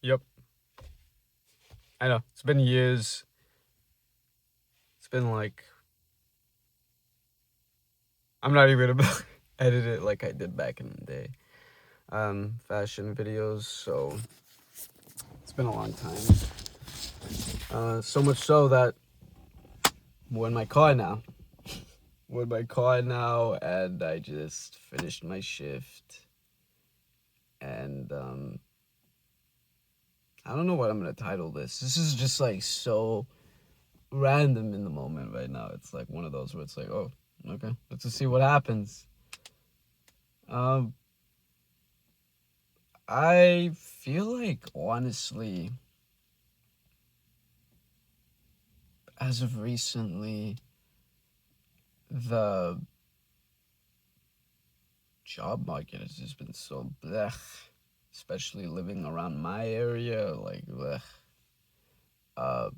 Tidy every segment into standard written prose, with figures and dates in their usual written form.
Yep. I know. It's been years. It's been like I'm not even gonna edit it like I did back in the day. Fashion videos, so it's been a long time. So much so that we're in my car now. We're in my car now, and I just finished my shift. And I don't know what I'm gonna title this. This is just like so random in the moment right now. It's like one of those where it's like, oh, okay, let's just see what happens. Um, I feel like honestly, as of recently, the job market has just been so blech, especially living around my area. Like, blech. Uh,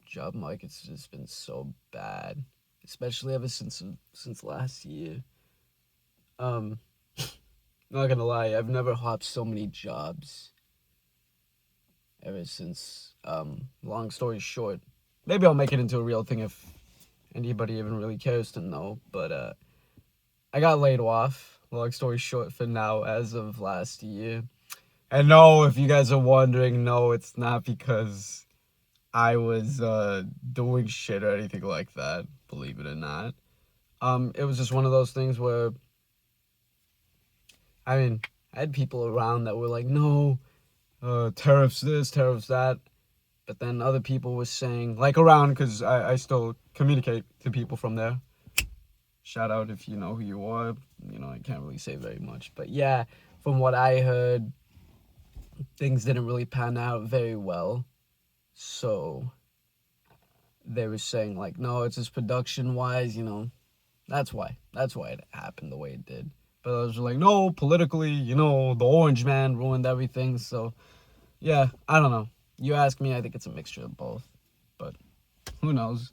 job market's just been so bad, especially ever since last year. Um, not gonna lie, I've never hopped so many jobs ever since. Long story short, maybe I'll make it into a real thing if anybody even really cares to know. But I got laid off. Long story short, for now, as of last year. And no, if you guys are wondering, no, it's not because I was doing shit or anything like that. Believe it or not. It was just one of those things where, I mean, I had people around that were like, no, tariffs this, tariffs that. But then other people were saying, like around, because I still communicate to people from there. Shout out if you know who you are. You know, I can't really say very much. But yeah, from what I heard, things didn't really pan out very well. So they were saying, like, no, it's just production wise, that's why. That's why it happened the way it did. But I was like, no, politically, the orange man ruined everything. So yeah, I don't know. You ask me, I think it's a mixture of both. But who knows?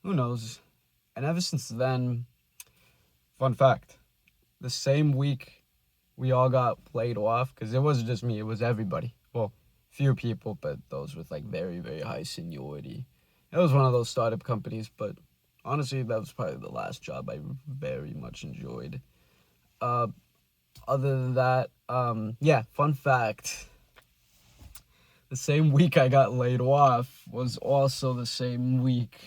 Who knows? And ever since then, fun fact, the same week we all got laid off, because it wasn't just me, it was everybody. Well, few people, but those with like very, very high seniority. It was one of those startup companies, but honestly, that was probably the last job I very much enjoyed. Uh, Other than that, yeah, fun fact. The same week I got laid off was also the same week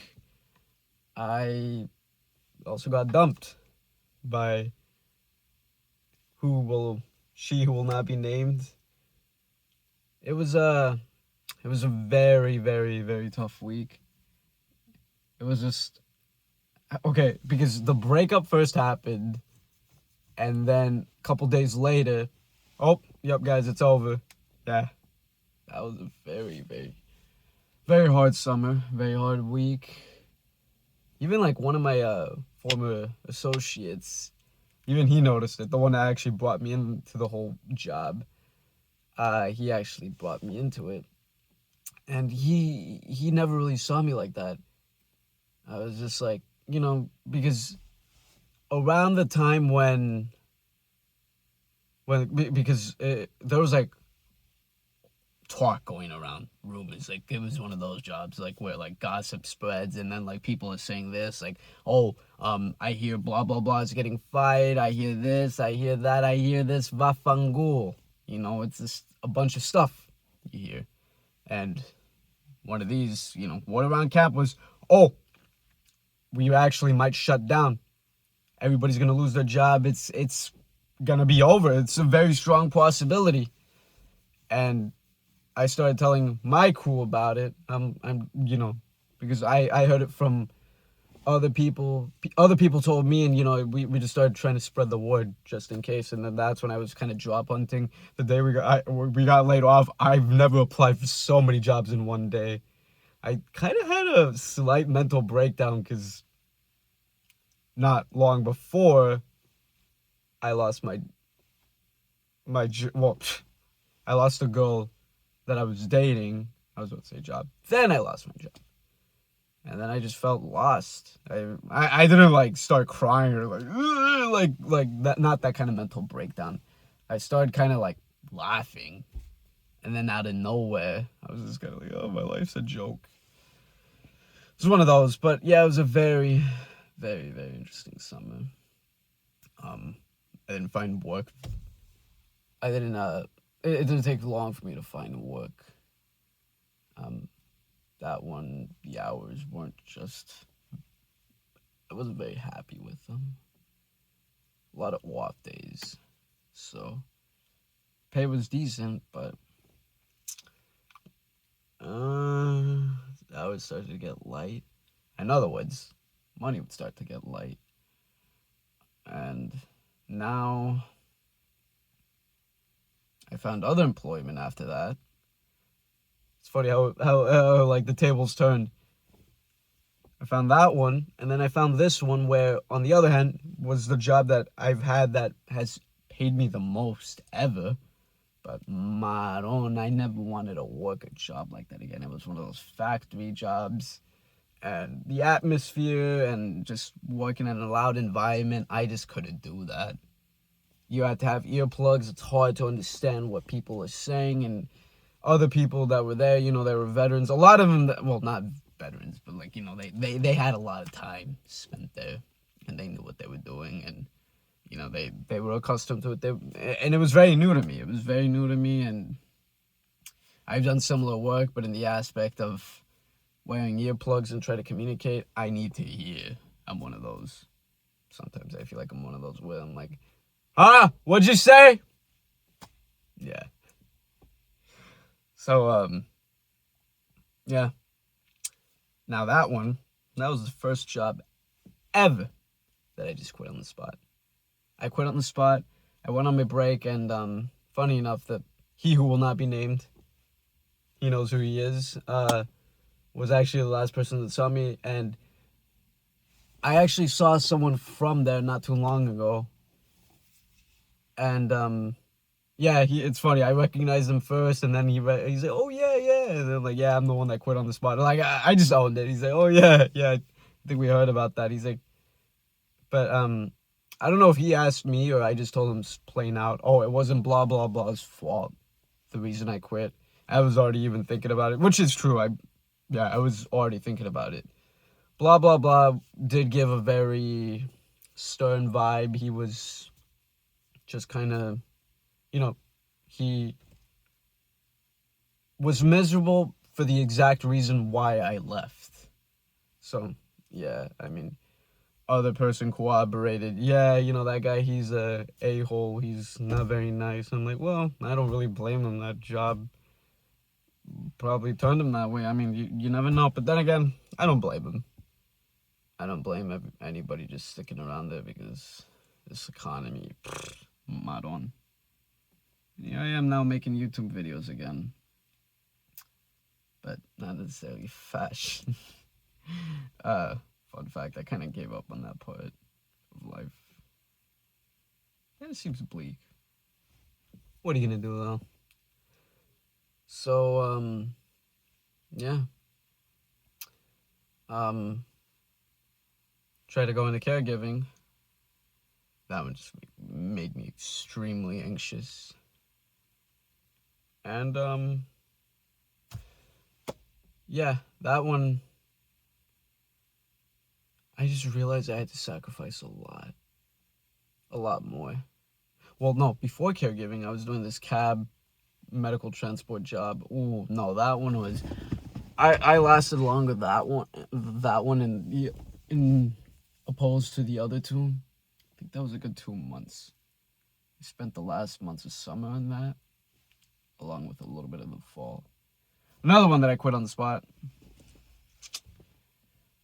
I also got dumped by she who will not be named. It was a very, very, very tough week. It was just okay because the breakup first happened, and then a couple days later, oh, yep, guys, it's over. Yeah, that was a very, very, very hard summer, very hard week. Even like one of my former associates, even he noticed it. The one that actually brought me into the whole job, he actually brought me into it, and he never really saw me like that. I was just like, because around the time because there was like talk going around, rumors, like it was one of those jobs like where like gossip spreads, and then like people are saying this, like, oh, I hear blah blah blah is getting fired, I hear this, I hear that, I hear this vafangul, it's just a bunch of stuff you hear. And one of these, what around camp was, oh, we actually might shut down, everybody's gonna lose their job, it's gonna be over, it's a very strong possibility. And I started telling my crew about it. Because I heard it from other people. Other people told me, and we just started trying to spread the word just in case. And then that's when I was kind of job hunting. The day we got laid off, I've never applied for so many jobs in one day. I kind of had a slight mental breakdown because not long before I lost well, I lost a girl that I was dating. I was about to say job. Then I lost my job. And then I just felt lost. I didn't like start crying or like like that, not that kind of mental breakdown. I started kind of like laughing, And then out of nowhere, I was just kind of like, oh, my life's a joke. It was one of those. But yeah, it was a very, very, very interesting summer. I didn't find work. It didn't take long for me to find work. That one, the hours weren't just, I wasn't very happy with them. A lot of off days. So, pay was decent, but hours started to get light. In other words, money would start to get light. And now I found other employment after that. It's funny how like the tables turned. I found that one, and then I found this one where, on the other hand, was the job that I've had that has paid me the most ever. But maron, I never wanted to work a job like that again. It was one of those factory jobs, and the atmosphere and just working in a loud environment, I just couldn't do that. You had to have earplugs. It's hard to understand what people are saying, and other people that were there, they were veterans. A lot of them, well, not veterans, but like, they had a lot of time spent there, and they knew what they were doing, and they were accustomed to it. And it was very new to me. It was very new to me, and I've done similar work, but in the aspect of wearing earplugs and try to communicate, I need to hear. I'm one of those. Sometimes I feel like I'm one of those where I'm like, what'd you say? Yeah. So, yeah. Now that was the first job ever that I just quit on the spot. I quit on the spot. I went on my break, and funny enough, that he who will not be named, he knows who he is, was actually the last person that saw me, and I actually saw someone from there not too long ago, and yeah, it's funny. I recognized him first, and then he's like, "Oh yeah, yeah," and then like, "Yeah, I'm the one that quit on the spot." Like I just owned it. He's like, "Oh yeah, yeah, I think we heard about that." He's like, but I don't know if he asked me or I just told him plain out, "Oh, it wasn't blah blah blah's fault. The reason I quit." I was already even thinking about it, which is true. I was already thinking about it. Blah blah blah did give a very stern vibe. He was just kind of, he was miserable for the exact reason why I left. So, yeah, I mean, other person corroborated, yeah, that guy, he's a a-hole, he's not very nice. I'm like, well, I don't really blame him. That job probably turned him that way. I mean, you never know. But then again, I don't blame him. I don't blame anybody just sticking around there because this economy, mad on. Here I am now making YouTube videos again, but not necessarily fashion. Fun fact, I kind of gave up on that part of life. It seems bleak. What are you gonna do though? So, yeah. Try to go into caregiving. That one just made me extremely anxious. And, yeah, that one, I just realized I had to sacrifice a lot more. Well, no, before caregiving, I was doing this cab medical transport job. Ooh, no, that one was, I lasted longer that one in opposed to the other two. I think that was a good 2 months. I spent the last months of summer on that, along with a little bit of the fall. Another one that I quit on the spot,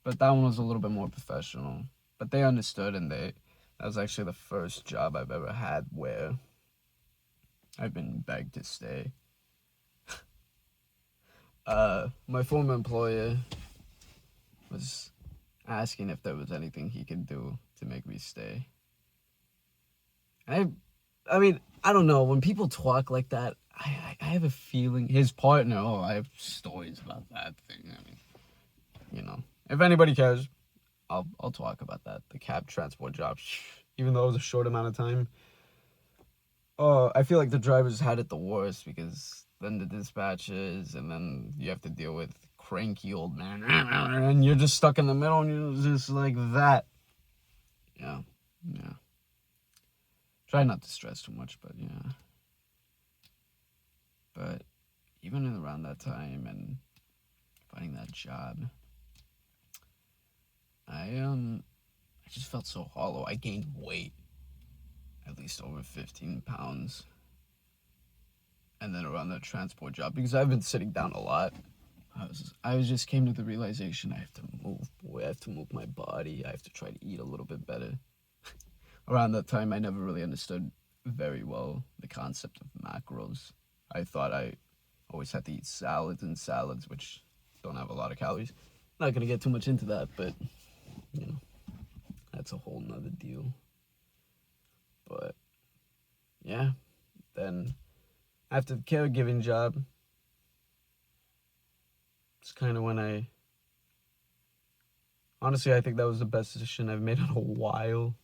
but that one was a little bit more professional. But they understood, and that was actually the first job I've ever had where I've been begged to stay. My former employer was asking if there was anything he could do to make me stay. And I mean, I don't know. When people talk like that, I have a feeling his partner. Oh, I have stories about that thing. I mean, if anybody cares, I'll talk about that. The cab transport job, even though it was a short amount of time. Oh, I feel like the drivers had it the worst because then the dispatches, and then you have to deal with cranky old man, and you're just stuck in the middle, and you're just like that. Yeah, yeah. Try not to stress too much, but yeah. But even around that time and finding that job, I just felt so hollow. I gained weight, at least over 15 pounds. And then around that transport job, because I've been sitting down a lot, I was just came to the realization I have to move, boy. I have to move my body. I have to try to eat a little bit better. Around that time, I never really understood very well the concept of macros. I thought I always had to eat salads and salads, which don't have a lot of calories. Not gonna get too much into that, but you know, that's a whole nother deal. But yeah, then after the caregiving job, it's kind of when honestly, I think that was the best decision I've made in a while,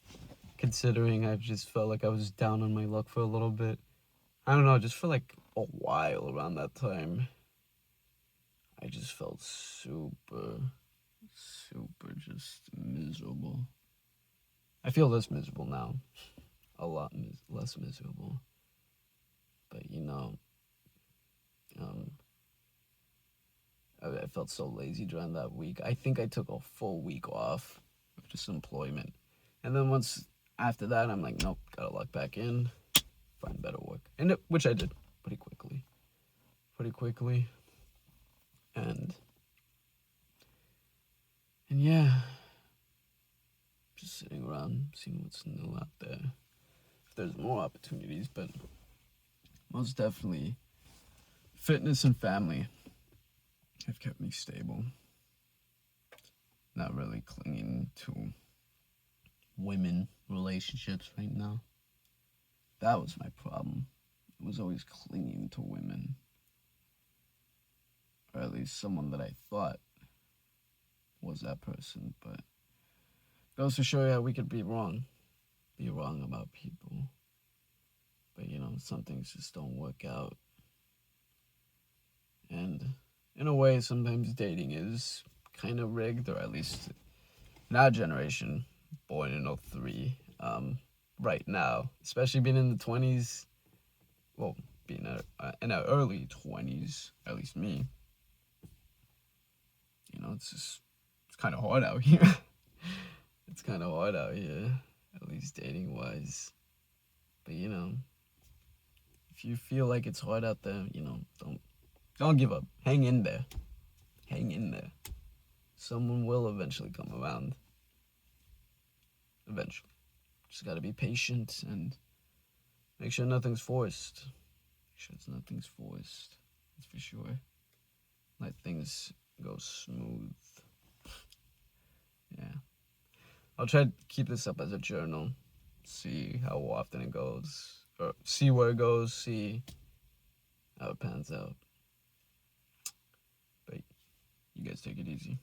considering I've just felt like I was down on my luck for a little bit. I don't know, just for like a while around that time, I just felt super, super just miserable. I feel less miserable now, a lot less miserable. But um, I felt so lazy during that week. I think I took a full week off of just employment. And then once after that, I'm like, nope, gotta lock back in, find better work. Which I did pretty quickly. Pretty quickly. And yeah, just sitting around, seeing what's new out there. If there's more opportunities, but most definitely fitness and family have kept me stable. Not really clinging to women relationships right now. That was my problem. I was always clinging to women, or at least someone that I thought was that person. But it goes to show you how we could be wrong about people. But some things just don't work out. And in a way, sometimes dating is kind of rigged, or at least in our generation, born in '03, right now, especially being in the 20s, well, being in our early 20s, at least me, it's kind of hard out here. It's kind of hard out here, at least dating wise. But if you feel like it's hard out there, don't give up. Hang in there. Hang in there. Someone will eventually come around. Eventually. Just gotta be patient and make sure nothing's forced. Make sure nothing's forced. That's for sure. Let things go smooth. Yeah. I'll try to keep this up as a journal. See how often it goes. Or see where it goes. See how it pans out. But you guys take it easy.